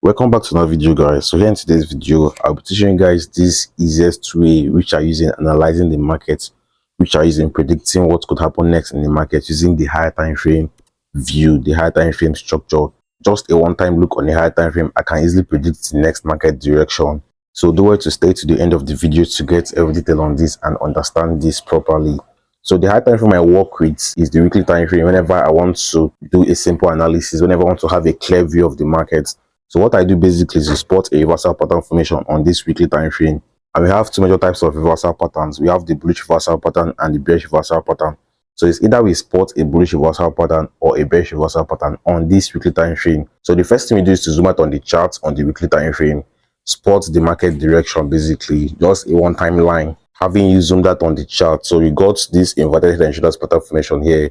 Welcome back to another video, guys. So here in today's video, I'll be teaching you guys this easiest way which are using analyzing the market, which are using predicting what could happen next in the market using the higher time frame view, the higher time frame structure. Just a one-time look on the higher time frame, I can easily predict the next market direction. So do it to stay to the end of the video to get every detail on this and understand this properly. So the high time frame I work with is the weekly time frame. Whenever I want to do a simple analysis, whenever I want to have a clear view of the market. So what I do basically is to spot a reversal pattern formation on this weekly time frame. And we have two major types of reversal patterns. We have the bullish reversal pattern and the bearish reversal pattern. So it's either we spot a bullish reversal pattern or a bearish reversal pattern on this weekly time frame. So the first thing we do is to zoom out on the chart on the weekly time frame, spot the market direction, basically just a one-time line. Having you zoomed out on the chart, so we got this inverted head and shoulders pattern formation here,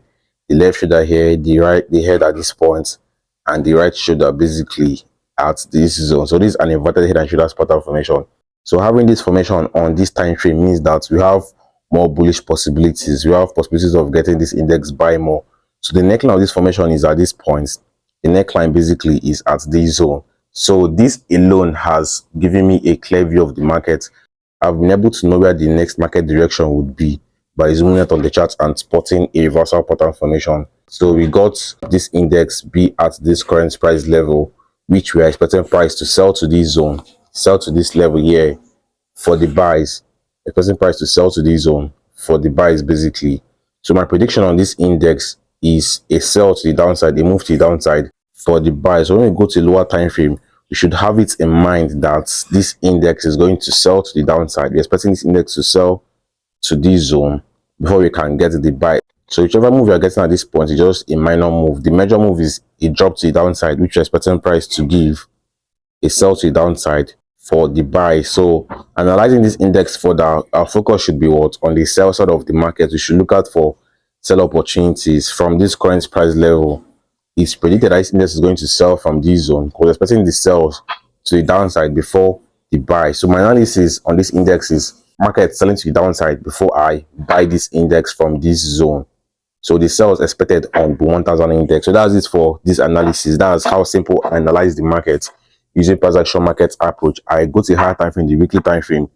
the left shoulder here, the head at this point, and the right shoulder basically at this zone. So this is an inverted head and shoulders pattern formation. So having this formation on this time frame means that we have more bullish possibilities. We have possibilities of getting this index buy more. So the neckline of this formation is at this point. The neckline basically is at this zone. So this alone has given me a clear view of the market. I've been able to know where the next market direction would be by zooming out on the chart and spotting a reversal pattern formation. So we got this index be at this current price level, which we are expecting price to sell to this zone, sell to this level here for the buys, expecting price to sell to this zone for the buys basically. So my prediction on this index is a sell to the downside, a move to the downside for the buys. So when we go to the lower time frame, we should have it in mind that this index is going to sell to the downside. We're expecting this index to sell to this zone before we can get the buy. So whichever move you're getting at this point is just a minor move. The major move is a drop to the downside, which you're expecting price to give a sell to the downside for the buy. So analyzing this index further, our focus should be what? On the sell side of the market. We should look out for sell opportunities from this current price level. It's predicted that this index is going to sell from this zone. We're expecting the sells to the downside before the buy. So my analysis on this index is market selling to the downside before I buy this index from this zone. So the sell is expected on the 1000 index. So that's it for this analysis. That's how simple I analyze the market using price action market approach. I go to the higher time frame, the weekly time frame,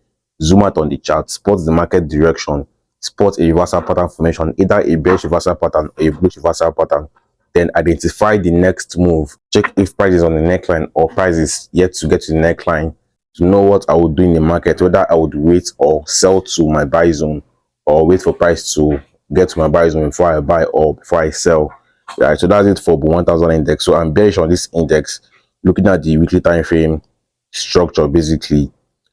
zoom out on the chart, spot the market direction, spot a reversal pattern formation, either a bearish reversal pattern or a bullish reversal pattern. Then identify the next move. Check if price is on the neckline or price is yet to get to the neckline to know what I would do in the market, whether I would wait or sell to my buy zone or wait for price to get to my buy zone before I buy or before I sell. Right, so that's it for 1000 index. So I'm bearish on this index, looking at the weekly time frame structure. Basically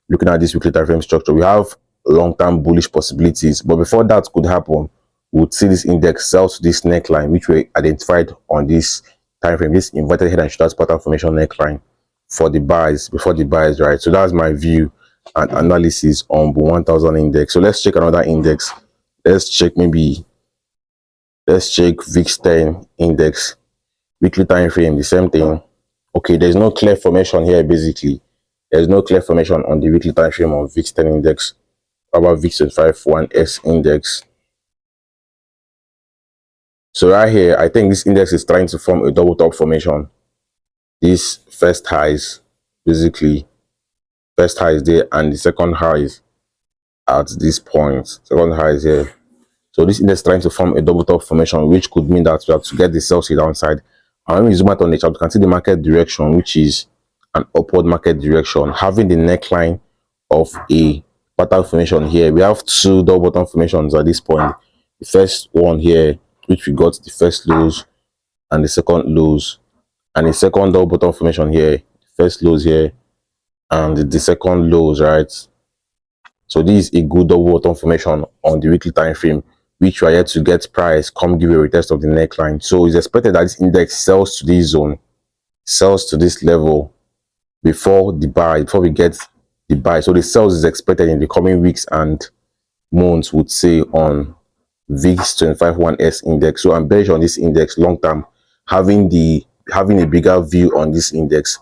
looking at this weekly time frame structure, we have long-term bullish possibilities, but before that could happen, we would see this index sell to this neckline, which we identified on this time frame, this inverted head and shoulders pattern formation neckline for the buys, before the buys. Right, so that's my view and analysis on 1000 index. So let's check another index. Let's check VIX 10 index weekly time frame, the same thing. Okay, there's no clear formation here. Basically there's no clear formation on the weekly time frame of VIX 10 index. How about VIX 25 1S index? So right here, I think this index is trying to form a double top formation. This first highs, basically first high is there and the second high is at this point. Second high is here. So this index is trying to form a double top formation, which could mean that we have to get the sell to the downside. And when we zoom out on the chart, you can see the market direction, which is an upward market direction, having the neckline of a pattern formation here. We have two double bottom formations at this point. The first one here, which we got the first lows and the second lows, and the second double bottom formation here, first lows here and the second lows, right? So this is a good double bottom formation on the weekly time frame, which we are yet to get price come give a retest of the neckline. So it's expected that this index sells to this zone, sells to this level before the buy, before we get the buy. So the sales is expected in the coming weeks and months, would say, on VIX 25 1S index. So I'm bearish on this index long term, having a bigger view on this index,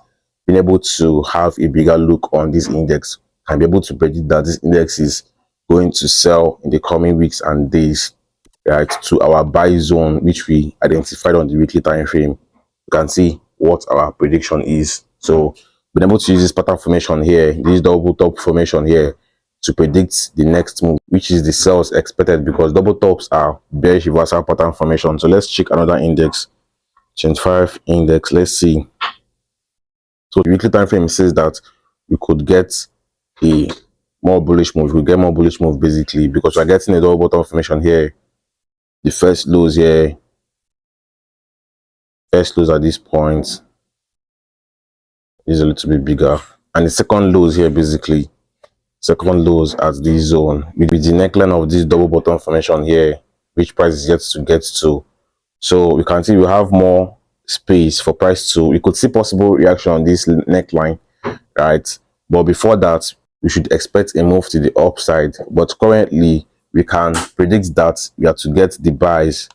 being able to have a bigger look on this index and be able to predict that this index is going to sell in the coming weeks and days, right, to our buy zone, which we identified on the weekly time frame. You can see what our prediction is. So been able to use this pattern formation here, this double top formation here, to predict the next move, which is the sells expected, because double tops are bearish reversal pattern formation. So let's check another index, 25 index. Let's see. So the weekly time frame says that we could get a more bullish move. We get more bullish move basically, because we're getting a double bottom formation here. The first lows here, first lows at this point is a little bit bigger, and the second lows here basically, second lows at this zone with the neckline of this double bottom formation here, which price is yet to get to. So we can see we have more space for price to, we could see possible reaction on this neckline, right? But before that, we should expect a move to the upside. But currently we can predict that we have to get the buys,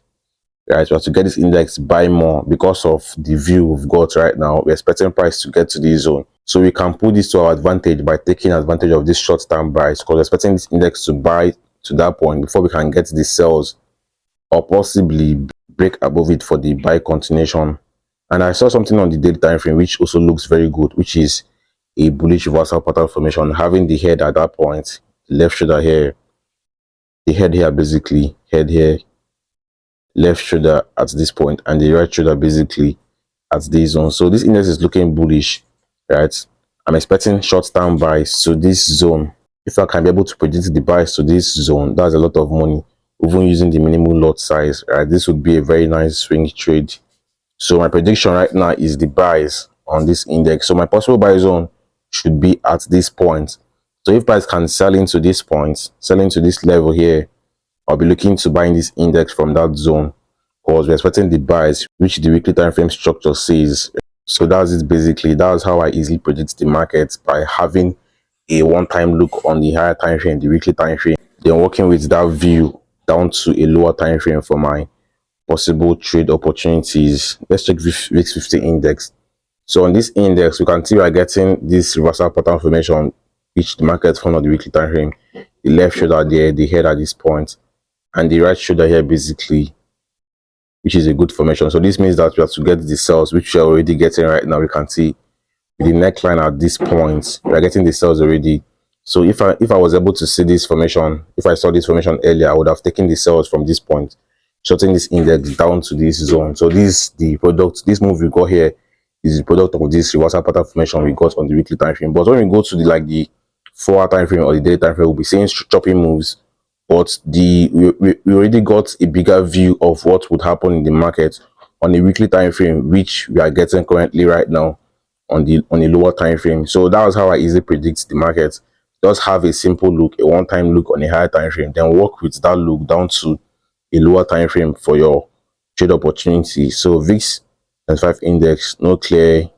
right? We have to get this index buy more because of the view we've got right now. We're expecting price to get to this zone, so we can put this to our advantage by taking advantage of this short-term buys, because we're expecting this index to buy to that point before we can get the sells or possibly break above it for the buy continuation. And I saw something on the daily time frame which also looks very good, which is a bullish reversal pattern formation, having the head at that point, the left shoulder here, the head here basically, head here, left shoulder at this point, and the right shoulder basically at this zone. So this index is looking bullish, right? I'm expecting short-term buys to this zone. If I can be able to predict the buys to this zone, that's a lot of money, even using the minimum lot size, right? This would be a very nice swing trade. So my prediction right now is the buys on this index. So my possible buy zone should be at this point. So if price can sell into this point, sell into this level here, I'll be looking to buy in this index from that zone, because we're expecting the buys, which the weekly time frame structure says. So that's it basically. That's how I easily predict the market, by having a one-time look on the higher time frame, the weekly time frame, then working with that view down to a lower time frame for my possible trade opportunities. Let's check VIX 50 index. So on this index, we can see we are getting this reversal pattern formation, which the market found on the weekly time frame. The left shoulder there, the head at this point, and the right shoulder here basically, which is a good formation. So this means that we have to get the sells, which we are already getting right now. We can see with the neckline at this point, we are getting the sells already. So if I was able to see this formation, if I saw this formation earlier, I would have taken the sells from this point, shorting this index down to this zone. So this this move we got here is the product of this reversal pattern formation we got on the weekly time frame. But when we go to the 4-hour time frame or the daily time frame, we'll be seeing chopping moves. But we already got a bigger view of what would happen in the market on the weekly time frame, which we are getting currently right now on the lower time frame. So that was how I easily predict the market. Just have a simple look, a one-time look on a higher time frame, then work with that look down to a lower time frame for your trade opportunity. So VIX 25 index, no clear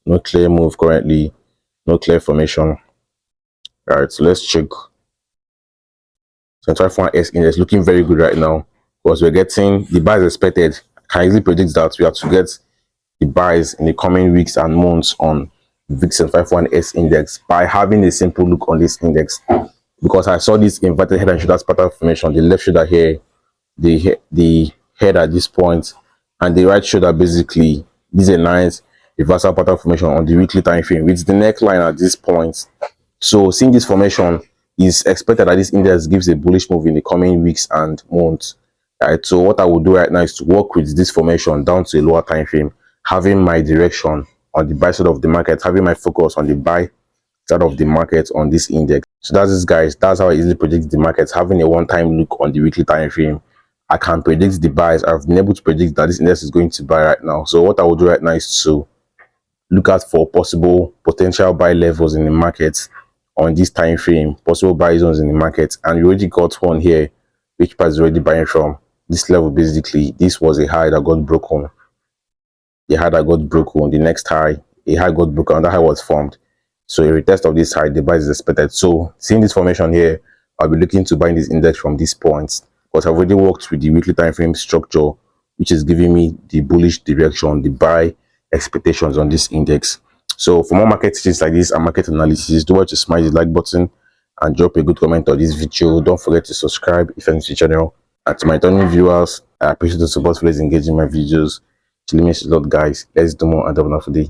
move currently, no clear formation. All right, so let's check 25-1S index, looking very good right now, because we're getting the buys expected. I can easily predict that we have to get the buys in the coming weeks and months on VIX 25-1S index by having a simple look on this index, because I saw this inverted head and shoulders pattern formation, the left shoulder here, the head at this point, and the right shoulder basically. This is a nice reversal pattern formation on the weekly time frame with the neckline at this point. So seeing this formation, is expected that this index gives a bullish move in the coming weeks and months, right? So what I will do right now is to work with this formation down to a lower time frame, having my direction on the buy side of the market, having my focus on the buy side of the market on this index. So that's it, guys. That's how I easily predict the markets, having a one-time look on the weekly time frame. I can predict the buys. I've been able to predict that this index is going to buy right now. So what I will do right now is to look out for possible potential buy levels in the market on this time frame, possible buy zones in the market, and we already got one here, which price is already buying from this level. Basically, this was a high that got broken. The high that got broken, the next high, a high got broken, and that high was formed. So a retest of this high, the buy is expected. So seeing this formation here, I'll be looking to buy this index from this point, because I've already worked with the weekly time frame structure, which is giving me the bullish direction, the buy expectations on this index. So for more market tips like this and market analysis, do want to smash the like button and drop a good comment on this video. Don't forget to subscribe if you're new to the channel. And to my returning viewers, I appreciate the support for engaging my videos. It means a lot, guys. Let's do more and have a wonderful day.